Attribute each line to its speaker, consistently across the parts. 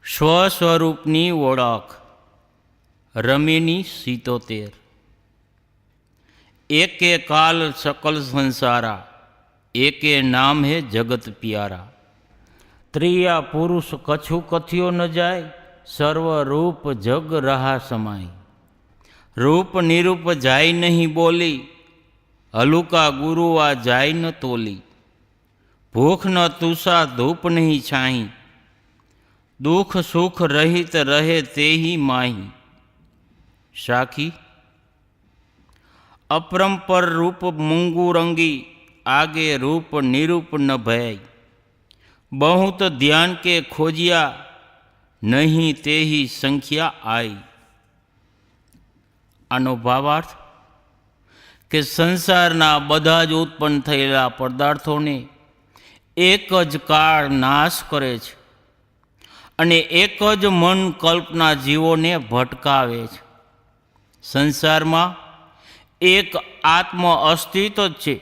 Speaker 1: સ્વસ્વરૂપની ઓળખ. રમીની 77. એકે કાલ સકલ સંસારા, એકે નામ હે જગત પ્યારા. ત્રિયા પુરુષ કછુ કથ્યો ન જાય, સર્વ રૂપ જગ રહા સમાય. રૂપ નિરૂપ જાય નહીં બોલી, હલુકા ગુરુઆ જાય ન તોલી. ભૂખ ન તુષા ધૂપ નહીં છાહી, દુઃખ સુખ રહિત રહે તેહી માહી. સાખી. અપરંપર રૂપ મૂંગુ રંગી, આગે રૂપ નિરૂપ ન ભય. બહુત ધ્યાન કે ખોજિયા, નહીં તેહી સંખ્યા આઈ. આનો ભાવાર્થ કે સંસારના બધા જ ઉત્પન્ન થયેલા પદાર્થોને એક જ કાળ નાશ કરે છે અને એક જ મન કલ્પના જીવોને ભટકાવે છે. સંસારમાં એક આત્મ અસ્તિત્વ જ છે,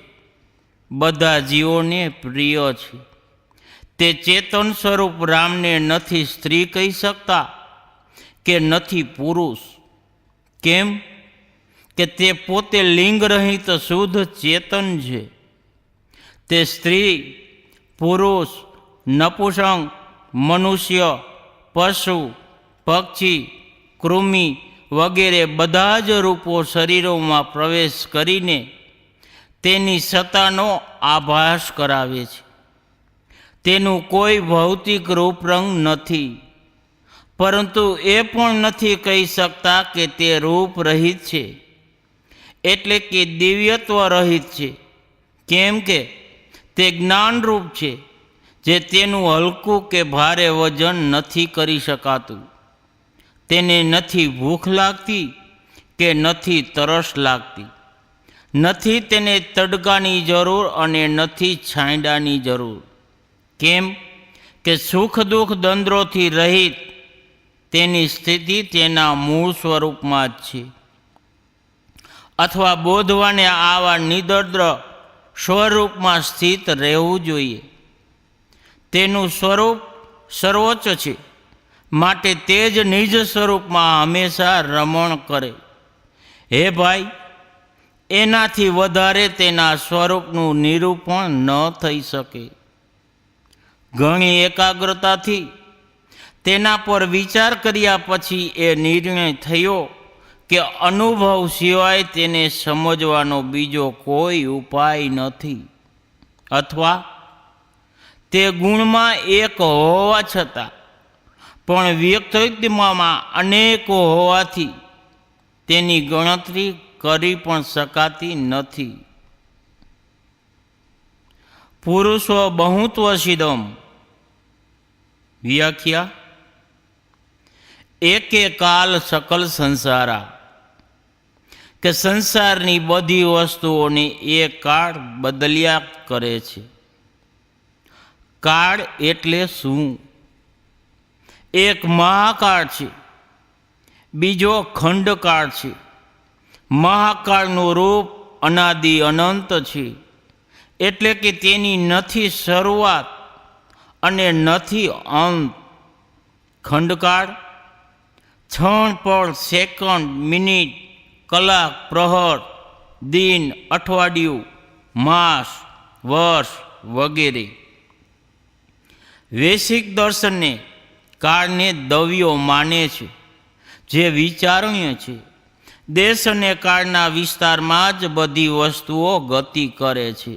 Speaker 1: બધા જીવોને પ્રિય છે. તે ચેતન સ્વરૂપ રામને નથી સ્ત્રી કહી શકતા કે નથી પુરુષ. કેમ કે તે પોતે લિંગ રહિત શુદ્ધ ચેતન છે. તે સ્ત્રી, પુરુષ, નપુંસક, મનુષ્ય, પશુ, પક્ષી, કૃમિ વગેરે બધા જ રૂપો શરીરોમાં પ્રવેશ કરીને તેની સત્તાનો આભાસ કરાવે છે. તેનું કોઈ ભૌતિક રૂપરંગ નથી, પરંતુ એ પણ નથી કહી શકતા કે તે રૂપ રહિત છે, એટલે કે દિવ્યત્વ રહિત છે. કેમ કે તે જ્ઞાનરૂપ છે, જે તેનું હલકું કે ભારે વજન નથી કરી શકાતું. તેને નથી ભૂખ લાગતી કે નથી તરસ લાગતી, નથી તેને તડકાની જરૂર અને નથી છાંયડાની જરૂર. કેમ કે સુખ દુઃખ દ્વંદ્વોથી રહિત તેની સ્થિતિ તેના મૂળ સ્વરૂપમાં જ છે. અથવા બોધવાને આવા નિદર્દ્ર સ્વરૂપમાં સ્થિત રહેવું જોઈએ. તેનું સ્વરૂપ સર્વોચ્ચ છે, માટે તે જ નિજ સ્વરૂપમાં હંમેશા રમણ કરે. હે ભાઈ, એનાથી વધારે તેના સ્વરૂપનું નિરૂપણ ન થઈ શકે. ઘણી એકાગ્રતાથી તેના પર વિચાર કર્યા પછી એ નિર્ણય થયો કે અનુભવ સિવાય તેને સમજવાનો બીજો કોઈ ઉપાય નથી. અથવા તે ગુણમાં એક હોવા છતાં પણ વ્યક્તિત્વમાં અનેકો હોવાથી તેની ગણતરી કરી પણ શકાતી નથી. પુરુષો બહુત્વસિદમ. વ્યાખ્યા. એકે કાલ સકલ સંસારા, કે સંસારની બધી વસ્તુઓને એ કાળ બદલ્યા કરે છે. કાળ એટલે શું? એક મહાકાળ છે, બીજો ખંડકાળ છે. મહાકાળનું રૂપ અનાદિ અનંત છે, એટલે કે તેની નથી શરૂઆત અને નથી અંત. ખંડકાળ ક્ષણ, પળ, સેકન્ડ, મિનિટ, કલાક, પ્રહર, દિન, અઠવાડિયું, માસ, વર્ષ વગેરે. વૈશ્વિક દર્શનને કાળને દવ્યો માને છે, જે વિચારણીય છે. દેશ અને કાળના વિસ્તારમાં જ બધી વસ્તુઓ ગતિ કરે છે.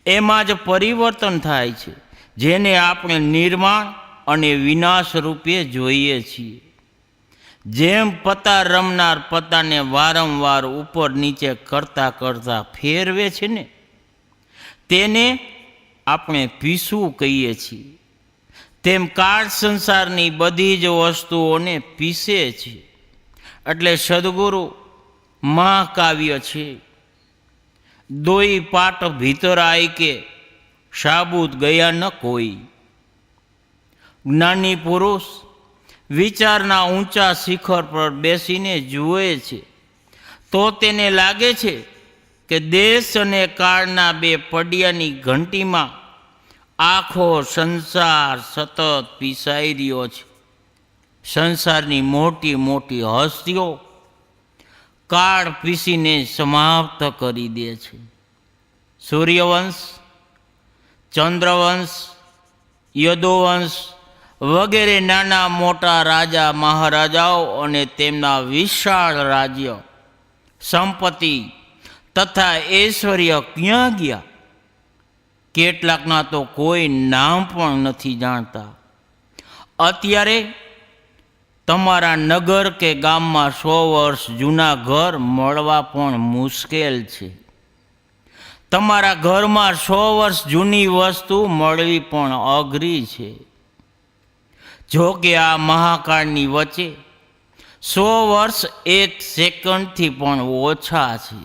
Speaker 1: એમાં જ પરિવર્તન થાય છે, જેને આપણે નિર્માણ અને વિનાશ રૂપે જોઈએ છીએ. જેમ પત્તા રમનાર પત્તાને વારંવાર ઉપર નીચે કરતાં કરતાં ફેરવે છે ને, તેને આપણે પીસવું કહીએ છીએ. તેમ કાળ સંસારની બધી જ વસ્તુઓને પીસે છે. એટલે સદગુરુ મહાકાવ્ય છે. દોઈ પાટ ભીતર આઈ કે, સાબુત ગયા ન કોઈ. જ્ઞાની પુરુષ વિચારના ઊંચા શિખર પર બેસીને જુએ છે, તો તેને લાગે છે કે દેશ અને કાળના બે પડિયાની ઘંટીમાં આખો સંસાર સતત પીસાઈ રહ્યો છે. સંસારની મોટી મોટી હસ્તીઓ કાળ પીસીને સમાપ્ત કરી દે છે. સૂર્યવંશ, ચંદ્રવંશ, યદુવંશ વગેરે નાના મોટા રાજા મહારાજાઓ અને તેમના વિશાળ રાજ્ય, સંપત્તિ તથા ઐશ્વર્ય ક્યાં ગયા? કેટલાકના તો કોઈ નામ પણ નથી જાણતા. અત્યારે તમારા નગર કે ગામમાં 100 વર્ષ જૂના ઘર મળવા પણ મુશ્કેલ છે. તમારા ઘરમાં 100 વર્ષ જૂની વસ્તુ મળવી પણ અઘરી છે. જો કે આ મહાકાળની વચ્ચે 100 વર્ષ 1 સેકન્ડથી પણ ઓછા છે.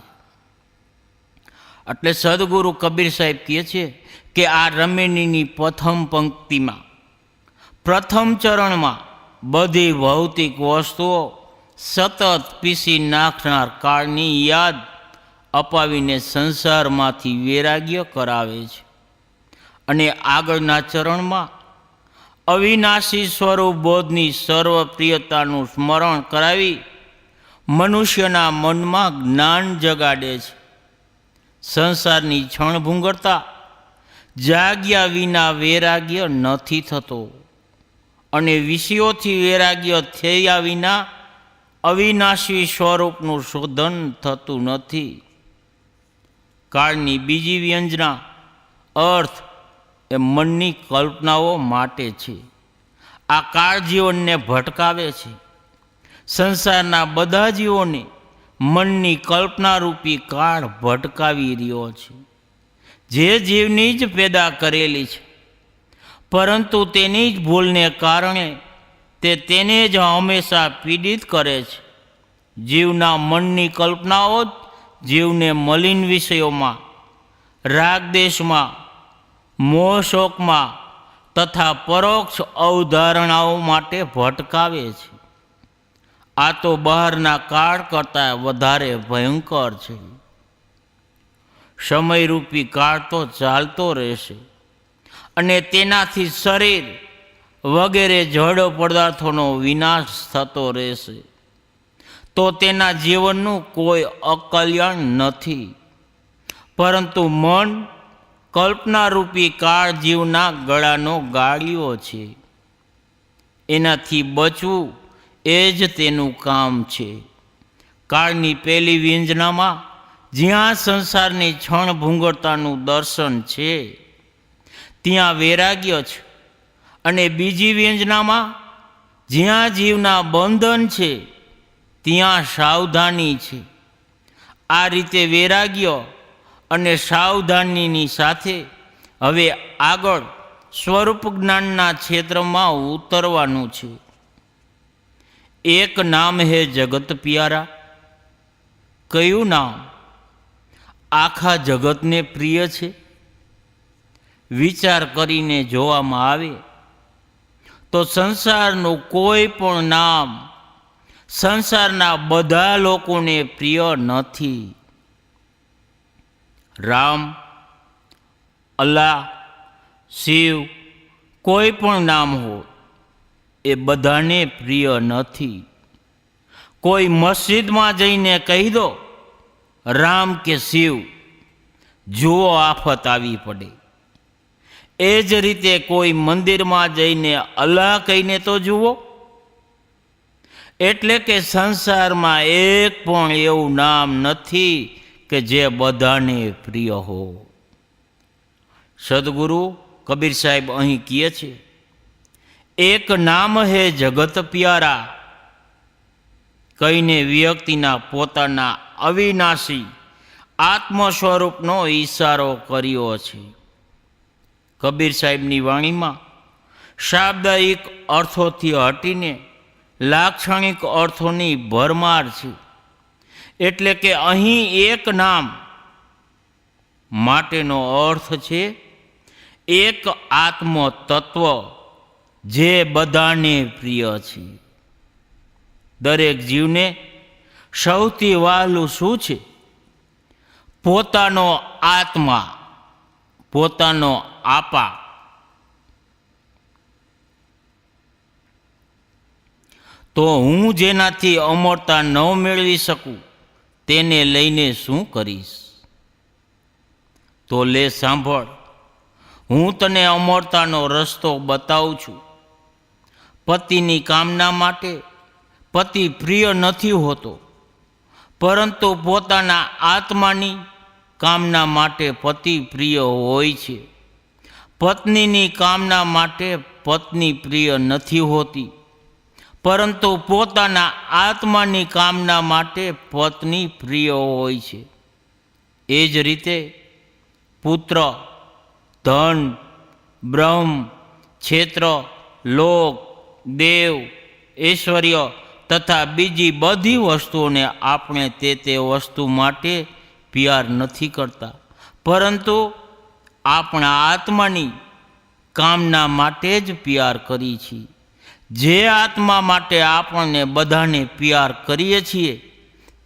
Speaker 1: એટલે સદગુરુ કબીર સાહેબ કહે છે કે આ રમેણીની પ્રથમ પંક્તિમાં, પ્રથમ ચરણમાં બધી ભૌતિક વસ્તુઓ સતત પીસી નાખનાર કાળની યાદ અપાવીને સંસારમાંથી વૈરાગ્ય કરાવે છે. અને આગળના ચરણમાં અવિનાશી સ્વરૂપ બોધની સર્વપ્રિયતાનું સ્મરણ કરાવી મનુષ્યના મનમાં જ્ઞાન જગાડે છે. સંસારની છણભૂંગરતા જાગ્યા વિના વૈરાગ્ય નથી થતો અને વિષયોથી વૈરાગ્ય થયા વિના અવિનાશી સ્વરૂપનું શોધન થતું નથી. કાળની બીજી વ્યંજના અર્થ એ મનની કલ્પનાઓ માટે છે. આ કાળ જીવનને ભટકાવે છે. સંસારના બધા જીવોને મનની કલ્પનારૂપી કાળ ભટકાવી રહ્યો છે, જે જીવની જ પેદા કરેલી છે. પરંતુ તેની જ ભૂલને કારણે તે તેને જ હંમેશા પીડિત કરે છે. જીવના મનની કલ્પનાઓ જ જીવને મલિન વિષયોમાં, રાગદેશમાં, મોહશોકમાં તથા પરોક્ષ અવધારણાઓ માટે ભટકાવે છે. આ તો બહારના કાળ કરતાં વધારે ભયંકર છે. સમયરૂપી કાળ તો ચાલતો રહેશે અને તેનાથી શરીર વગેરે જડ પદાર્થોનો વિનાશ થતો રહેશે. તો તેના જીવનનું કોઈ અકલ્યાણ નથી. પરંતુ મન કલ્પનારૂપી કાળ જીવના ગળાનો ગાળિયો છે. એનાથી બચવું એ જ તેનું કામ છે. કાળની પહેલી વ્યંજનામાં જ્યાં સંસારની છણભૂંગરતાનું દર્શન છે ત્યાં વૈરાગ્ય છે, અને બીજી વ્યંજનામાં જ્યાં જીવના બંધન છે ત્યાં સાવધાની છે. આ રીતે વૈરાગ્ય અને સાવધાનીની સાથે હવે આગળ સ્વરૂપ જ્ઞાનના ક્ષેત્રમાં ઉતરવાનું છે. એક નામ હે જગત પ્યારા. કયું નામ આખા જગતને પ્રિય છે? વિચાર કરીને જોવામાં આવે તો સંસારનું કોઈ પણ નામ સંસારના બધા લોકોને પ્રિય નથી. રામ, અલ્લાહ, શિવ, કોઈ પણ નામ હોય એ બધાને પ્રિય નથી. કોઈ મસ્જિદમાં જઈને કહી દો રામ કે શિવ, જુઓ આફત આવી પડે. એ જ રીતે કોઈ મંદિરમાં જઈને અલ્લાહ કહીને તો જુઓ. એટલે કે સંસારમાં એક પણ એવું નામ નથી કે જે બધાને પ્રિય હો. સદગુરુ કબીર સાહેબ અહીં કહે છે, એક નામ હે જગત પ્યારા કહીને વ્યક્તિના પોતાના અવિનાશી આત્મ સ્વરૂપનો ઈશારો કર્યો છે. કબીર સાહેબની વાણીમાં શાબ્દિક અર્થોથી હટીને લાક્ષણિક અર્થોની ભરમાર છે. એટલે કે અહીં એક નામ માટેનો અર્થ છે એક આત્મ તત્વ જે બધાને પ્રિય છે. દરેક જીવને સૌથી વહાલું શું છે? પોતાનો આત્મા, પોતાનો આપા. તો હું જેનાથી અમરતા ન મેળવી શકું તેને લઈને શું કરીશ? તો લે સાંભળ, હું તને અમરતાનો રસ્તો બતાવું છું. પતિની કામના માટે પતિ પ્રિય નથી હોતો, પરંતુ પોતાના આત્માની કામના માટે પતિ પ્રિય હોય છે. પત્નીની કામના માટે પત્ની પ્રિય નથી હોતી, પરંતુ પોતાના આત્માની કામના માટે પત્ની પ્રિય હોય છે. એ જ રીતે પુત્ર, ધન, બ્રહ્મ, ક્ષેત્ર, લોક, દેવ, ઐશ્વર્ય તથા બીજી બધી વસ્તુઓને આપણે તે વસ્તુ માટે પ્યાર નથી કરતા, પરંતુ આપણા આત્માની કામના માટે જ પ્યાર કરીએ છીએ. જે આત્મા માટે આપણને બધાને પ્યાર કરીએ છીએ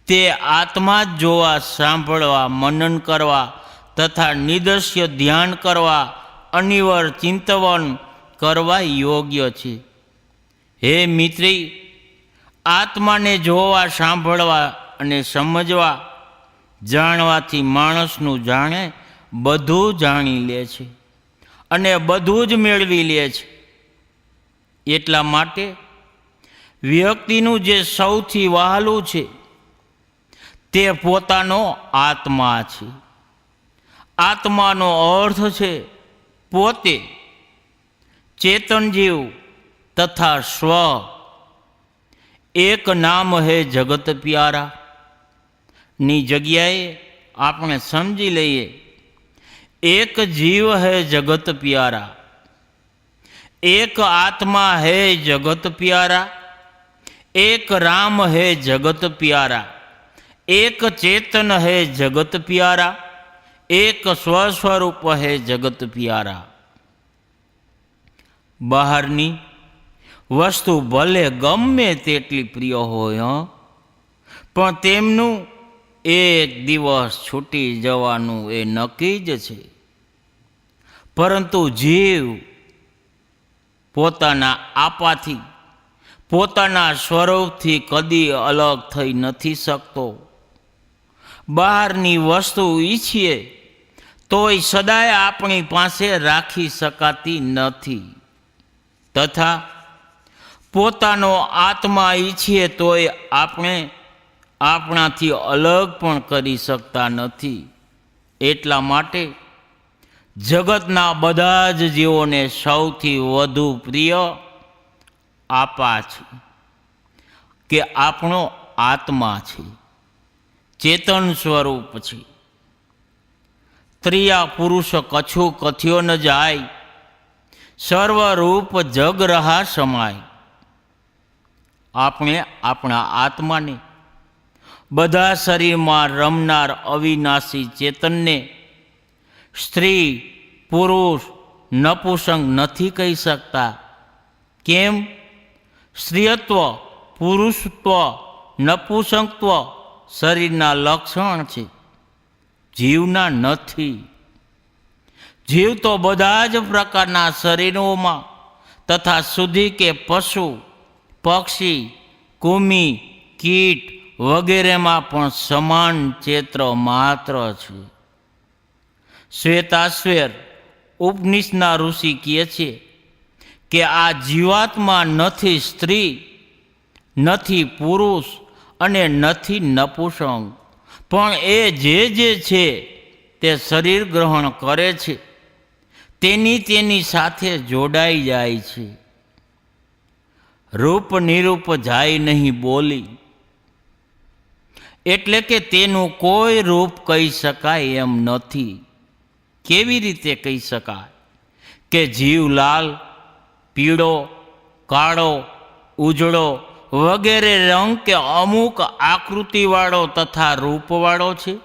Speaker 1: તે આત્મા જ જોવા, સાંભળવા, મનન કરવા તથા નિદર્શ્ય ધ્યાન કરવા, અનિવાર ચિંતવન કરવા યોગ્ય છે. હે મિત્રી, આત્માને જોવા, સાંભળવા અને સમજવા, જાણવાથી માણસનું જાણે બધું જાણી લે છે અને બધું જ મેળવી લે છે. એટલા માટે વ્યક્તિનું જે સૌથી વહાલું છે તે પોતાનો આત્મા છે. આત્માનો અર્થ છે પોતે, ચેતન જીવ તથા સ્વ. એક નામ હે જગત પ્યારા ની જગ્યાએ આપણે સમજી લઈએ, એક જીવ હે જગત પ્યારા, એક આત્મા હે જગત પ્યારા, એક રામ હે જગત પ્યારા, એક ચેતન હે જગત પ્યારા, એક સ્વસ્વરૂપ હે જગત પ્યારા. બહારની વસ્તુ ભલે ગમે તેટલી પ્રિય હોય, પણ તેમનું એક દિવસ છૂટી જવાનું એ નક્કી જ છે. પરંતુ જીવ પોતાના આપાથી, પોતાના સ્વરૂપથી કદી અલગ થઈ નથી શકતો. બહારની વસ્તુ ઈચ્છીએ તોય સદાય આપણી પાસે રાખી શકાતી નથી, તથા પોતાનો આત્મા ઈચ્છીએ તોય આપણે આપણાથી અલગ પણ કરી શકતા નથી. એટલા માટે જગતના બધા જ જીવોને સૌથી વધુ પ્રિય આપા છે કે આપણો આત્મા છે, ચેતન સ્વરૂપ છે. ત્રિયા પુરુષ કછું કથ્યો ન જાય, સર્વરૂપ જગ રહા સમાય. આપણે આપણા આત્માને બધા શરીરમાં રમનાર અવિનાશી ચેતનને સ્ત્રી, પુરુષ, નપુંસક નથી કહી શકતા. કેમ? સ્ત્રીત્વ, પુરુષત્વ, નપુંસકત્વ શરીરના લક્ષણ છે, જીવના નથી. જીવ તો બધા જ પ્રકારના શરીરોમાં તથા સુધી કે પશુ, પક્ષી, કૃમિ, કીટ વગેરેમાં પણ સમાન ચેત્ર માત્ર છે. શ્વેતાશ્વેર ઉપનિષદના ઋષિ કહે છે કે આ જીવાત્મા નથી સ્ત્રી, નથી પુરુષ અને નથી નપુંસક, પણ એ જે છે તે શરીર ગ્રહણ કરે છે, તેની સાથે જોડાઈ જાય છે. રૂપ નિરૂપ જાય નહીં બોલી, એટલે કે તેનું કોઈ રૂપ કહી શકાય એમ નથી. કેવી રીતે કહી શકાય કે જીવ લાલ, પીળો, કાળો, ઉજળો વગેરે રંગ કે અમુક આકૃતિવાળો તથા રૂપવાળો છે?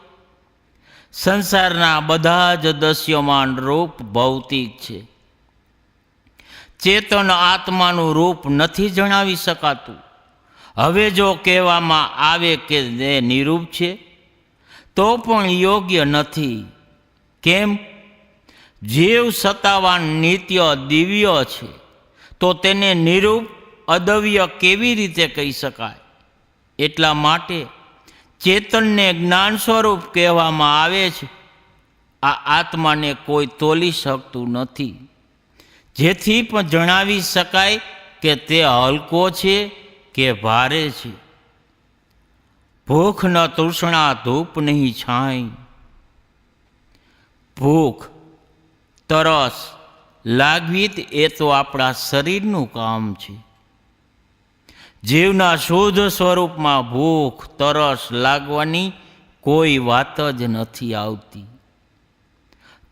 Speaker 1: સંસારના બધા જ દશ્યમાન રૂપ ભૌતિક છે. ચેતન આત્માનું રૂપ નથી જણાવી શકાતું. હવે જો કહેવામાં આવે કે તે નિરૂપ છે તો પણ યોગ્ય નથી. કેમ? જીવ સત્તાવાન, નિત્ય, દિવ્ય છે, તો તેને નિરૂપ અદવ્ય કેવી રીતે કહી શકાય? એટલા માટે ચેતનને જ્ઞાન સ્વરૂપ કહેવામાં આવે છે. આ આત્માને કોઈ તોલી શકતું નથી, જેથી પણ જણાવી શકાય કે તે હલકો છે કે ભારે છે. ભૂખ ન તૃષ્ણા ધૂપ નહીં છાંય. ભૂખ તરસ લાગવી એ તો આપણા શરીરનું કામ છે. જીવના શુદ્ધ સ્વરૂપમાં ભૂખ તરસ લાગવાની કોઈ વાત જ નથી આવતી.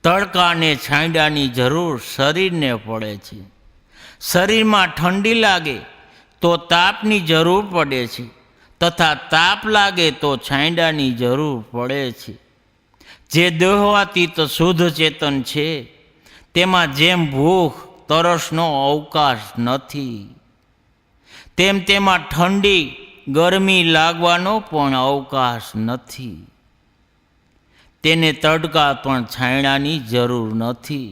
Speaker 1: તડકા અને છાંયડાની જરૂર શરીરને પડે છે. શરીરમાં ઠંડી લાગે તો તાપની જરૂર પડે છે, તથા તાપ લાગે તો છાંયડાની જરૂર પડે છે. જે દેહાતીત શુદ્ધ ચેતન છે તેમાં જેમ ભૂખ તરસનો અવકાશ નથી, તેમ તેમાં ઠંડી ગરમી લાગવાનો પણ અવકાશ નથી. તેને તડકા પણ છાંયડાની જરૂર નથી.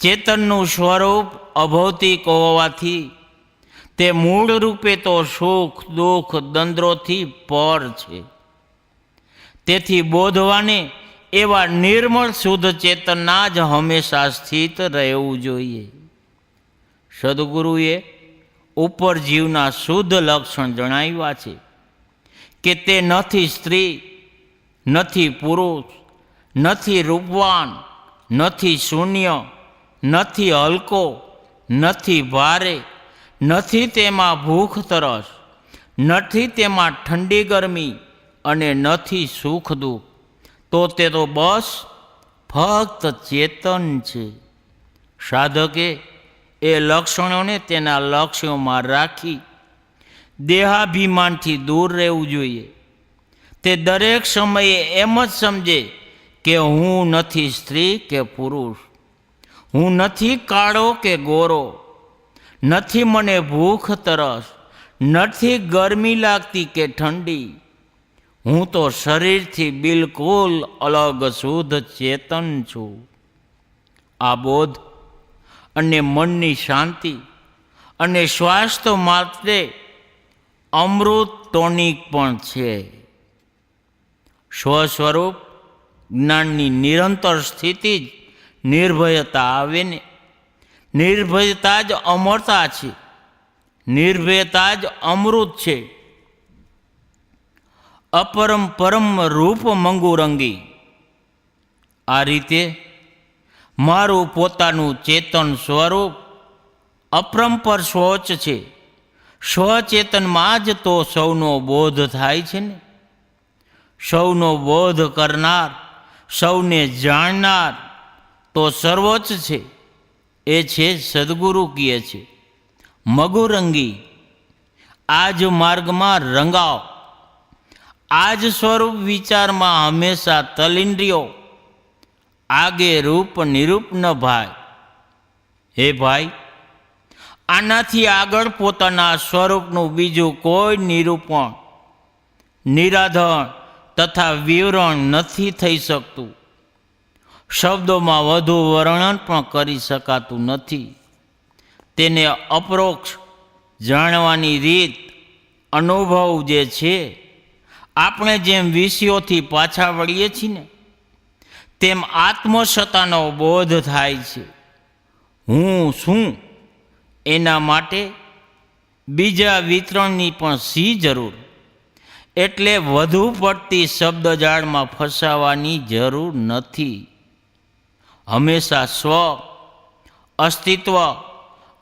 Speaker 1: ચેતનનું સ્વરૂપ અભૌતિક હોવાથી તે મૂળ રૂપે તો સુખ દુઃખ દ્વંદ્વોથી પર છે. તેથી બોધવાને એવા નિર્મળ શુદ્ધ ચેતનના જ હંમેશા સ્થિત રહેવું જોઈએ. સદગુરુએ ઉપર જીવના શુદ્ધ લક્ષણ જણાવ્યા છે કે તે નથી સ્ત્રી, નથી પુરુષ, નથી રૂપવાન, નથી શૂન્ય, નથી હલકો, નથી ભારે, નથી તેમાં ભૂખ તરસ, નથી તેમાં ઠંડી ગરમી અને નથી સુખ દુઃખ. તો તે તો બસ ફક્ત ચેતન છે. સાધકે એ લક્ષણોને તેના લક્ષ્યોમાં રાખી દેહાભિમાનથી દૂર રહેવું જોઈએ. તે દરેક સમયે એમ જ સમજે કે હું નથી સ્ત્રી કે પુરુષ, હું નથી કાળો કે ગોરો, નથી મને ભૂખ તરસ, નથી ગરમી લાગતી કે ઠંડી. હું તો શરીરથી બિલકુલ અલગ શુદ્ધ ચેતન છું. આ બોધ અને મનની શાંતિ અને સ્વાસ્થ્ય માટે અમૃત ટોનિક પણ છે. સ્વસ્વરૂપ જ્ઞાનની નિરંતર સ્થિતિ જ નિર્ભયતા આવે ને. નિર્ભયતા જ અમરતા છે, નિર્ભયતા જ અમૃત છે. અપરમ પરમ રૂપ મંગુરંગી. આ રીતે મારું પોતાનું ચેતન સ્વરૂપ અપરંપર સ્વચ્છ છે. સ્વચેતનમાં જ તો સૌનો બોધ થાય છે ને. સૌનો બોધ કરનાર, સૌને જાણનાર તો સર્વોચ્ચ છે. એ છે સદગુરુ કહે છે મગુરંગી. આ જ માર્ગમાં રંગાવ. આ જ સ્વરૂપ વિચારમાં હંમેશા તલિન્દ્રિયો આગે રૂપ નિરૂપ ન ભાઈ. હે ભાઈ, આનાથી આગળ પોતાના સ્વરૂપનું બીજું કોઈ નિરૂપણ, નિરાધરણ તથા વિવરણ નથી થઈ શકતું. શબ્દોમાં વધુ વર્ણન પણ કરી શકાતું નથી. તેને અપરોક્ષ જાણવાની રીત, અનુભવ જે છે, આપણે જેમ વિષયોથી પાછા વળીએ છીએ ને તેમ આત્મસત્તાનો બોધ થાય છે. હું શું એના માટે બીજા વિતરણની પણ શી જરૂર? એટલે વધુ પડતી શબ્દજાળમાં ફસાવાની જરૂર નથી. હંમેશા સ્વ અસ્તિત્વ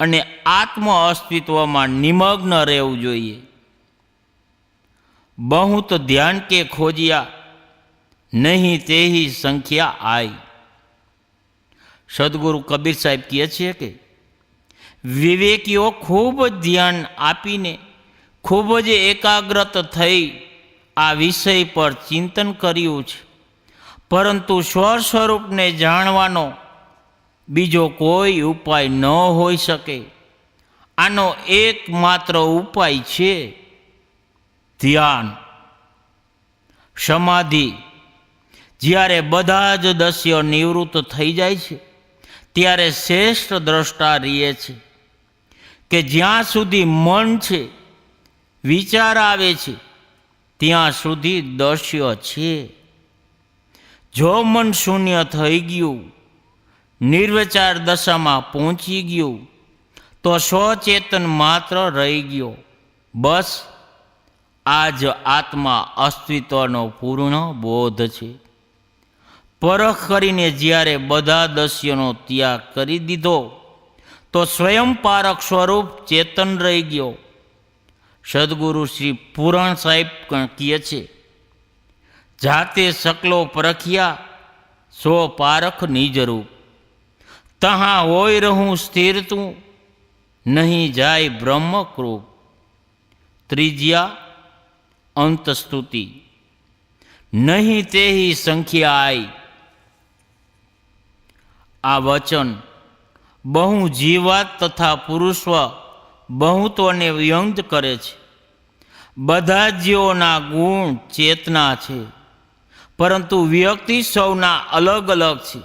Speaker 1: અને આત્મ અસ્તિત્વમાં નિમગ્ન રહેવું જોઈએ. બહુત ધ્યાન કે ખોજિયા નહીં તેહી સંખ્યા આઈ. સદગુરુ કબીર સાહેબ કહે છે કે વિવેકીઓ ખૂબ જ ધ્યાન આપીને ખૂબ જ એકાગ્રત થઈ આ વિષય પર ચિંતન કર્યું છે, પરંતુ સ્વસ્વરૂપને જાણવાનો બીજો કોઈ ઉપાય ન હોઈ શકે. આનો એકમાત્ર ઉપાય છે ધ્યાન, સમાધિ. જ્યારે બધા જ દસ્ય નિવૃત્ત થઈ જાય છે ત્યારે શ્રેષ્ઠ દ્રષ્ટા રહે છે. કે જ્યાં સુધી મન છે, વિચાર આવે છે, ત્યાં સુધી દૃશ્ય છે. જો મન શૂન્ય થઈ ગયું, નિર્વિચાર દશામાં પહોંચી ગયું, તો સ્વચેતન માત્ર રહી ગયો. બસ આ જ આત્મા અસ્તિત્વનો પૂર્ણ બોધ છે. પરખ કરીને જ્યારે બધા દસ્યુનો ત્યાગ કરી દીધો, તો સ્વયં પારક સ્વરૂપ ચેતન રહી ગયો. સદગુરુ શ્રી પુરાણ સાહેબ કહે છે, જાતે સકલો પરખ્યા સો પારખ નિજરૂપ, તહાં હોય રહું સ્થિર તું, નહીં જાય બ્રહ્મકૃપ. ત્રીજ્યા અંતસ્તુતિ નહીં તેહી સંખ્યા આઈ. આ વચન બહુ જીવાત તથા પુરુષવ બહુત્વને વ્યંગ કરે છે. બધા જ જીવોના ગુણ ચેતના છે, પરંતુ વ્યક્તિ સૌના અલગ અલગ છે.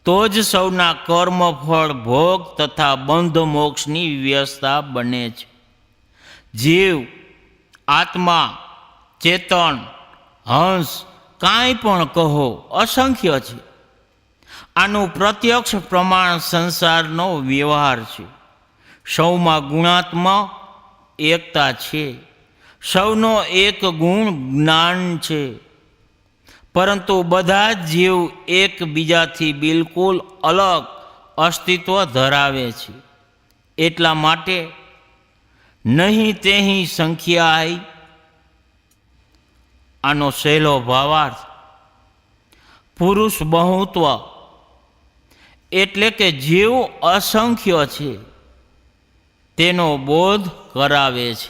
Speaker 1: તો જ સૌના કર્મફળ ભોગ તથા બંધ મોક્ષની વ્યવસ્થા બને છે. જીવ, આત્મા, ચેતન, હંસ, કાંઈ પણ કહો, અસંખ્ય છે. આનું પ્રત્યક્ષ પ્રમાણ સંસારનો વ્યવહાર છે. સૌમાં ગુણાત્મક એકતા છે. સૌનો એક ગુણ જ્ઞાન છે. પરંતુ બધા જ જીવ એકબીજાથી બિલકુલ અલગ અસ્તિત્વ ધરાવે છે. એટલા માટે નહીં તેહી સંખ્યા આઈ. આનો સહેલો ભાવાર્થ પુરુષ બહુત્વ એટલે કે જીવ અસંખ્ય છે તેનો બોધ કરાવે છે.